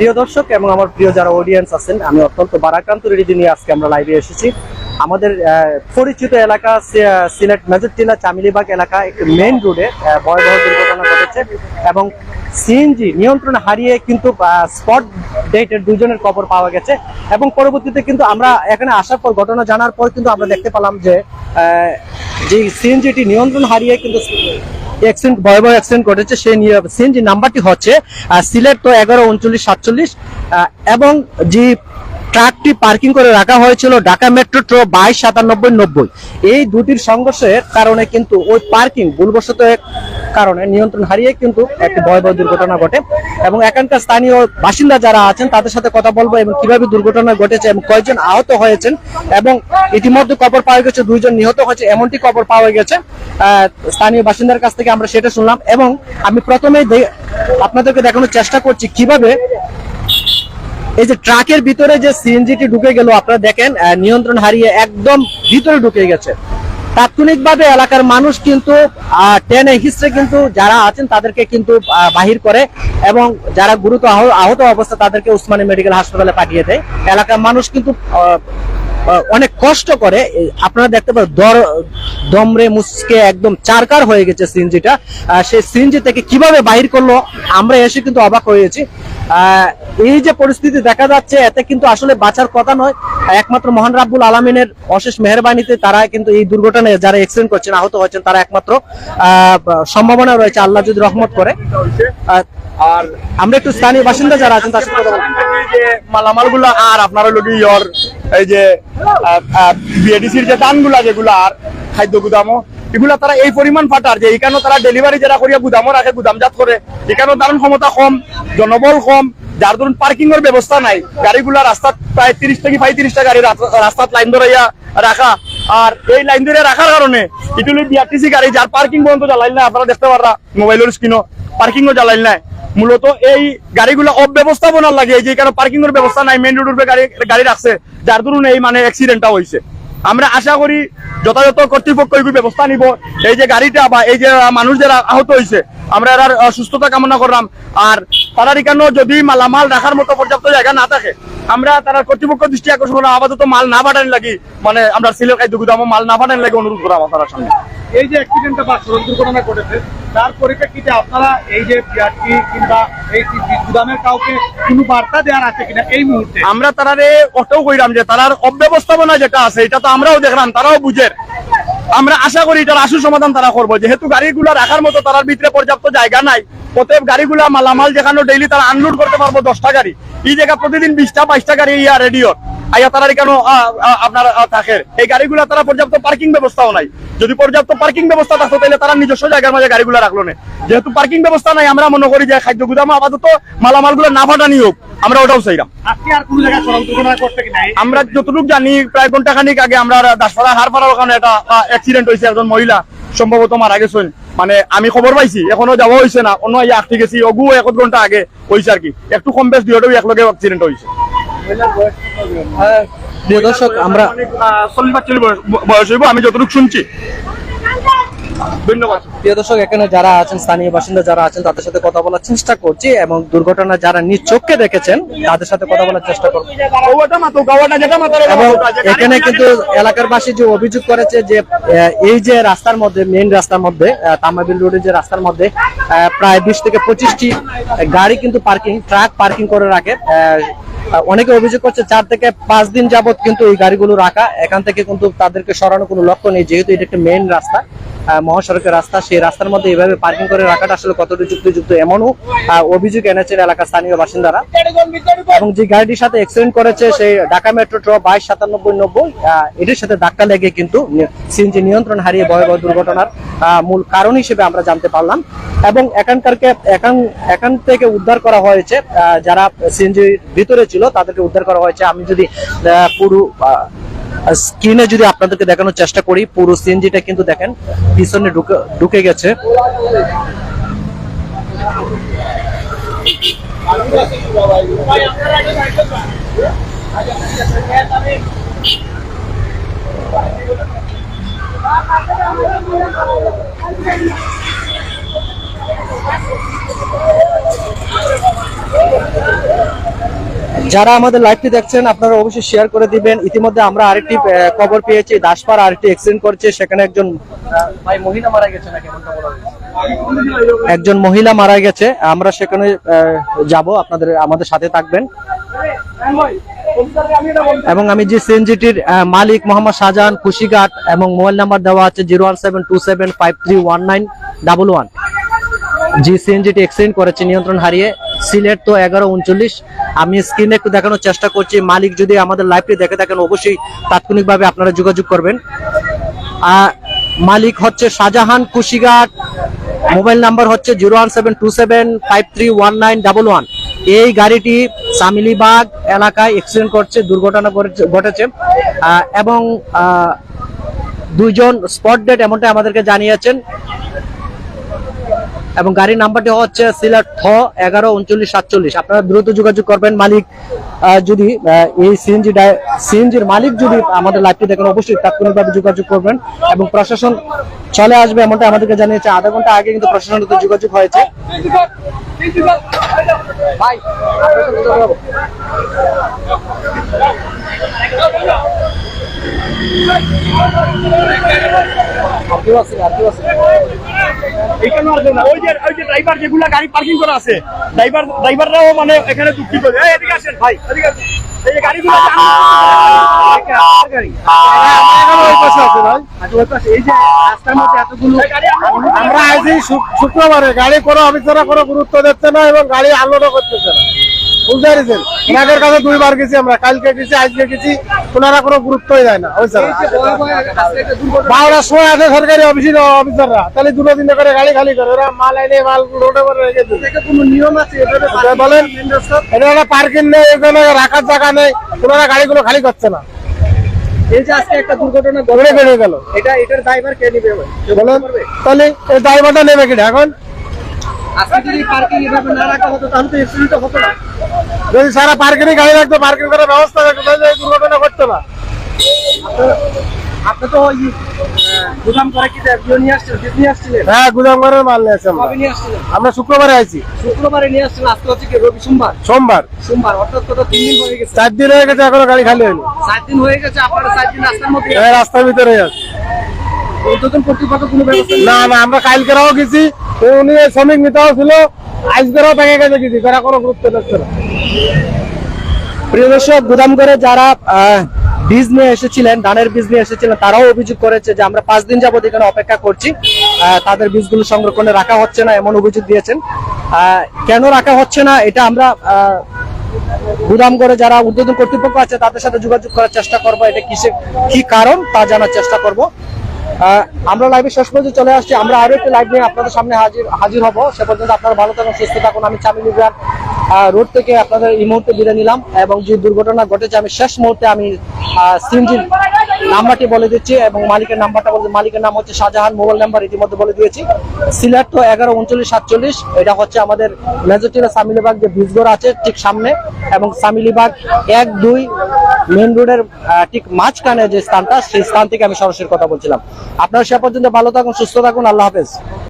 প্রিয় দর্শক এবং আমার প্রিয় যারা অডিয়েন্স আছেন, আমি অত্যন্ত বারাক্রান্ত রেডি নিয়ে আজকে আমরা লাইভে এসেছি। আমাদের পরিচিত এলাকা সিলেট মেজরটিলা চামিলিবাগ এলাকা একটি মেইন রোডে ভয়াবহ দুর্ঘটনা ঘটেছে এবং সিএনজি নিয়ন্ত্রণ হারিয়ে কিন্তু স্পট ডেটের দুজনের খবর পাওয়া গেছে এবং পরবর্তীতে কিন্তু আমরা এখানে আসার পর ঘটনা জানার পর কিন্তু আমরা দেখতে পেলাম যে সিএনজিটি নিয়ন্ত্রণ হারিয়ে কিন্তু ভয়াবহ অ্যাক্সিডেন্ট ঘটেছে। সেই সিএনজি নাম্বারটি হচ্ছে সিলেট তো 113947 এবং যে ট্রাকটি পার্কিং করে রাখা হয়েছিল ঢাকা মেট্রো 229790। এই দুটির সংঘর্ষের কারণে কিন্তু ওই পার্কিং ভুলবশত কারণে নিয়ন্ত্রণ হারিয়ে কিন্তু একটি ভয়াবহ দুর্ঘটনা ঘটে এবং এখানকার স্থানীয় বাসিন্দা যারা আছেন তাদের সাথে কথা বলবো এবং কিভাবে দুর্ঘটনা ঘটেছে এবং কয়েকজন আহত হয়েছেন এবং ইতিমধ্যে খবর পাওয়া গেছে 2 জন নিহত হয়েছে, এমনটি খবর পাওয়া গেছে স্থানীয় বাসিন্দার কাছ থেকে। আমরা সেটা শুনলাম এবং আমি প্রথমেই আপনাদেরকে দেখানোর চেষ্টা করছি কিভাবে এই যে ট্রাকের ভিতরে যে সিএনজিটি ঢুকে গেল, আপনারা দেখেন নিয়ন্ত্রণ হারিয়ে একদম ভিতরে ঢুকে গেছে। তাৎক্ষণিকভাবে এলাকার মানুষ কিন্তু টেনে হিস্ট্রে কিন্তু যারা আছেন তাদেরকে কিন্তু বাহির করে এবং যারা গুরুতর আহত অবস্থা তাদেরকে উসমানী মেডিকেল হাসপাতালে পাঠিয়ে দেয়। এলাকার মানুষ কিন্তু অনেক কষ্ট করে, আপনারা দেখতে পাবেন দমরে মুসকে একদম চারকার হয়ে গেছে সিএনজিটা। সেই সিএনজি থেকে কিভাবে বাহির করলো আমরা এসে কিন্তু অবাক হয়েছি। এই যে পরিস্থিতি দেখা যাচ্ছে এতে কিন্তু আসলে বাঁচার কথা নয়, একমাত্র মহান রাব্বুল আলামিনের অশেষ মেহেরবানিতে তারা কিন্তু এই দুর্ঘটনায় যারা অ্যাক্সিডেন্ট করছেন আহত হয়েছেন তারা একমাত্র সম্ভাবনা রয়েছে আল্লাহ যদি রহমত করে। আর আমরা একটু স্থানীয় বাসিন্দা যারা আছেন তার সাথে কথা বলবো। যে মালামাল গুলা আর আপনারা লোকে এই যে বিএডিসির যে দানগুলা যেগুলা আর খাদ্য গুদামও এগুলা তারা এই পরিমাণ ফাটার যে এখানে তারা ডেলিভারি যারা করিয়া গুদামও রাখে গুদামজাত করে, এখানেও দারুণ ক্ষমতা কম, জনবল কম, যার ধরুন পার্কিং এর ব্যবস্থা নাই। গাড়িগুলা রাস্তাত প্রায় 30 থেকে 35টা গাড়ি রাস্তাত লাইন ধরাইয়া রাখা, আর এই লাইন ধরে রাখার কারণে ইটুলি বিআরটিসি গাড়ি যার পার্কিং পর্যন্ত জ্বালাইল না, আপনারা দেখতে পাররা মোবাইলের স্ক্রিনও পার্কিংও জ্বালাইল নাই। মূলত এই গাড়িগুলো অব্যবস্থাপনার লাগে, যে কারণে পার্কিং এর ব্যবস্থা নাই, মেইন রোডের গাড়ি রাখছে, যার ধরুন এই মানে অ্যাক্সিডেন্টটা হয়েছে। আমরা আশা করি যথাযথ কর্তৃপক্ষ এই ব্যবস্থা নিব, এই যে গাড়িটা বা এই যে মানুষ যারা আহত হয়েছে আমরা এর সুস্থতা কামনা করলাম। আর তারা এখানে যদি মালামাল রাখার মতো পর্যাপ্ত জায়গা না থাকে আমরা তারা কর্তৃপক্ষ দৃষ্টি আকর্ষণ করা, আপাতত মাল না পাঠান লাগি, মানে আমরা সিলেট খাদ্য গুদামও মাল না পাঠান লাগে অনুরোধ করা আমার সামনে। এই যে অ্যাক্সিডেন্টটা বা সড়ক দুর্ঘটনা ঘটেছে তার পরিপ্রেক্ষিতে আপনারা এই যে বিআরটি কিংবা এই গুদামের কাউকে কোনো বার্তা দেওয়ার আছে কিনা এই মুহূর্তে? আমরা তারারে অটোও কইরাম যে তারার অব্যবস্থাপনা যেটা আছে এটা তো আমরাও দেখলাম, তারাও বুঝের। আমরা আশা করি এটার আশু সমাধান তারা করবো, যেহেতু গাড়িগুলা রাখার মতো তার ভিতরে পর্যাপ্ত জায়গা নাই। অতএব গাড়িগুলা মালামাল যেখানে ডেইলি তারা আনলোড করতে পারবো 10টা গাড়ি, এই জায়গা প্রতিদিন 20টা 22টা গাড়ি ইয়া রেডিও আইয়া তারা কেন আপনার থাকে, এই গাড়িগুলা তারা পর্যাপ্ত পার্কিং ব্যবস্থাও নাই। যদি পর্যাপ্ত পার্কিং ব্যবস্থা থাকতো তাহলে তারা নিজস্ব জায়গার মাঝে গাড়িগুলা রাখলো না। যেহেতু পার্কিং ব্যবস্থা নাই আমরা মনে করি যে খাদ্য গুদামে আপাতত মালামালগুলো না ফাটানি হোক, আমরা ওটাও চাইলাম। আমরা যতটুকু জানি প্রায় ঘন্টা খানিক আগে আমরা দাসপাড়া হারপাড়ার ওখানে একটা অ্যাক্সিডেন্ট হয়েছে, একজন মহিলা সম্ভবত মারা গেছেন, মানে আমি খবর পাইছি, এখনো যাওয়া হয়েছে না, অন্য ইয়ে আসতে গেছি অগু 1 ঘন্টা আগে হয়েছে আর কি। একটু কম বেশ দুইটাও একলগে অ্যাক্সিডেন্ট হয়েছে। প্রিয় দর্শক আমরা 40 বয়স হইব আমি যতটুকু শুনছি। ধন্যবাদ। প্রিয় দর্শক এখানে যারা আছেন স্থানীয় বাসিন্দা যারা আছেন তাদের সাথে কথা বলার চেষ্টা করছি এবং দুর্ঘটনা যারা নিজ চোখে দেখেছেন তাদের সাথে কথা বলার চেষ্টা করব। এবং এখানে কিন্তু এলাকার বাসী যে অভিযোগ করেছে যে এই যে রাস্তার মধ্যে মেইন রাস্তার মধ্যে তামাবিল রোডের যে রাস্তার মধ্যে প্রায় 20 থেকে 25টি গাড়ি কিন্তু ট্রাক পার্কিং করে রাখে। অনেকে অভিযোগ করছে 4 থেকে 5 দিন যাবত কিন্তু এই গাড়িগুলো রাখা, এখান থেকে কিন্তু তাদেরকে সরানোর কোনো লক্ষ্য নেই, যেহেতু এটা একটা মেইন রাস্তা, মহাসড়কের রাস্তা, সেই রাস্তার মধ্যে এইভাবে পার্কিং করে রাখাটা আসলে কতটা যুক্তিযুক্ত এমনও অভিযোগ এনেছেন এলাকার স্থানীয় বাসিন্দারা। এবং যে গাড়িটির সাথে অ্যাক্সিডেন্ট করেছে সেই ঢাকা মেট্রো 229790, এটির সাথে ধাক্কা লেগে কিন্তু সিএনজি নিয়ন্ত্রণ হারিয়ে ভয়াবহ দুর্ঘটনার মূল কারণ হিসেবে আমরা জানতে পারলাম। এবং এখান থেকে উদ্ধার করা হয়েছে যারা সিএনজির ভিতরে ছিল তাদেরকে উদ্ধার করা হয়েছে। আমি যদি পুরো স্ক্রিনে যদি আপনাদেরকে দেখানোর চেষ্টা করি, পুরো সিএনজিটা কিন্তু দেখেন পিছনে ঢুকে গেছে। যারা আমাদের লাইভটি দেখছেন আপনারা অবশ্যই শেয়ার করে দিবেন। ইতিমধ্যে আমরা আরেকটি খবর পেয়েছি, দাসপাড়া আরেকটি অ্যাক্সিডেন্ট করছে, সেখানে একজন ভাই মহিলা মারা গেছে নাকি এমনটা বলা হয়েছে? একজন মহিলা মারা গেছে, আমরা সেখানে যাব, আমাদের সাথে থাকবেন। এবং আমি যে সিএনজিটির মালিক মোহাম্মদ শাহজাহান কুশিঘাট এবং মোবাইল নাম্বার দেওয়া আছে 01727531911। জি সিএনজিটি অ্যাক্সিডেন্ট করেছে নিয়ন্ত্রণ হারিয়ে, সিলেট তো 11:39। আমি স্ক্রিনে একটু দেখানোর চেষ্টা করছি, মালিক যদি আমাদের লাইভটি দেখে থাকেন অবশ্যই তাৎক্ষণিকভাবে আপনারা যোগাযোগ করবেন। মালিক হচ্ছে শাহজাহান কুশিঘাট, মোবাইল নাম্বার হচ্ছে 01727531911। এই গাড়িটি সামিলিবাগ এলাকায় অ্যাক্সিডেন্ট করছে, দুর্ঘটনা ঘটেছে এবং দুইজন স্পট ডেড এমনটা আমাদেরকে জানিয়েছেন। এবং গাড়ির নাম্বারটি হচ্ছে সিলেট থ 113947। আপনারা দ্রুত যোগাযোগ করবেন। মালিক যদি এই সিএনজির মালিক যদি আমাদের লাইভটি দেখেন অবশ্যই তাৎক্ষণিকভাবে যোগাযোগ করবেন এবং প্রশাসন চলে আসবে এমনটা আমাদেরকে জানিয়েছে। আধা ঘন্টা আগে কিন্তু প্রশাসনের সাথে যোগাযোগ হয়েছে। ভাই ওই যে ড্রাইভার যেগুলা গাড়ি পার্কিং করা আছে, ড্রাইভাররাও মানে এখানে দুঃখিত। এদিকে আসেন ভাই, এদিকে আসেন। এই যে গাড়িগুলো আমরা আইছি শুক্রবারে, গাড়ি কোনো অফিসাররা কোনো গুরুত্ব দিচ্ছে না এবং গাড়ি আনলোডও করতেছে না, বুঝতে পেরেছেন? ওনাদের কাছে দুইবার গেছি আমরা, কালকে গেছি আজকে গেছি, ওনারা কোনো গুরুত্বই দেয় না। অফিসাররা 12টার সময় আসে সরকারি অফিসাররা, তাহলে 2 দিন করে গাড়ি খালি করে, ওরা মাল এনে মাল রোডে করে রেখে দেয়। কোনো নিয়ম আছে বলেন? এটা পার্কিং নেই, এখানে রাখার জায়গা নেই, ওনারা গাড়িগুলো খালি করছে না। এই যে আজকে একটা দুর্ঘটনা ঘটে গেল, এটার ড্রাইভার কে নিবে বলেন? তাহলে এই ড্রাইভারটা নেবে কি এখন? আজকে যদি পার্কিং এভাবে না রাখা হতো তাহলে তো অ্যাক্সিডেন্ট হতো না। যদি সারা পার্কিং গাড়ি রাখতো, পার্কিং করার ব্যবস্থা রাখতো, তাহলে এই দুর্ঘটনা ঘটতো না। আপনি তো ওই গুদাম করে কি নিয়ে আসছিলেন? হ্যাঁ, গুদাম করে মাল নিয়ে আসছি আমরা। কবে নিয়ে আসছিলেন? আমরা শুক্রবারে আইছি। শুক্রবারে নিয়ে আসছিলেন, আজকে হচ্ছে কি রবি সোমবার সোমবার অর্থাৎ কত 3 দিন হয়ে গেছে। 4 দিন হয়ে গেছে, এখনো গাড়ি খালি হয়নি। 7 দিন হয়ে গেছে, আপনারা 4 দিন রাস্তার মধ্যে হ্যাঁ, রাস্তার ভিতরে আছে। উদ্বোধন কর্তৃপক্ষ কোনো ব্যবস্থা না না, আমরা কালকেরাও গেছি, উনি শ্রমিক নেতাও ছিল, আজকেরাও ভেঙে গেছে গেছি, তারা কোনো গুরুত্ব দিচ্ছে না। প্রিয় দর্শক, গুদাম করে যারা বীজ নিয়ে এসেছিলেন, ধানের বীজ নিয়ে এসেছিলেন, তারাও অভিযোগ করেছে যে আমরা 5 দিন যাবত এখানে অপেক্ষা করছি, তাদের বীজগুলো সংরক্ষণে রাখা হচ্ছে না, এমন অভিযোগ দিয়েছেন। কেন রাখা হচ্ছে না এটা আমরা গুদাম করে যারা উদ্বোধন কর্তৃপক্ষ আছে তাদের সাথে যোগাযোগ করার চেষ্টা করবো, এটা কি কারণ তা জানার চেষ্টা করব। আমরা লাইভে শেষ পর্যন্ত চলে আসছি, আমরা আরো একটি লাইভ নিয়ে আপনাদের সামনে হাজির হব। সে পর্যন্ত আপনারা ভালো থাকুন, সুস্থ থাকুন। আমি চামিল ইমরান রোড থেকে আপনাদের এই মুহূর্তে বিদায় নিলাম এবং যে দুর্ঘটনা ঘটেছে আমি শেষ মুহূর্তে আমি সিএনজির নাম্বারটি বলে দিচ্ছি এবং মালিকের নাম্বারটা বলে, মালিকের নাম হচ্ছে শাহজাহান, মোবাইল নাম্বার ইতিমধ্যে বলে দিয়েছি, সিলেট তো 113947। এটা হচ্ছে আমাদের মেজরটিলা সামিলিবাগ যে ব্রিজগড় আছে ঠিক সামনে এবং সামিলিবাগ 1-2 মেইন রোডের ঠিক মাঝখানে যে স্থানটা, সেই স্থান থেকে আমি সরাসরি কথা বলছিলাম। আপনারা সে পর্যন্ত ভালো থাকুন, সুস্থ থাকুন, আল্লাহ হাফেজ।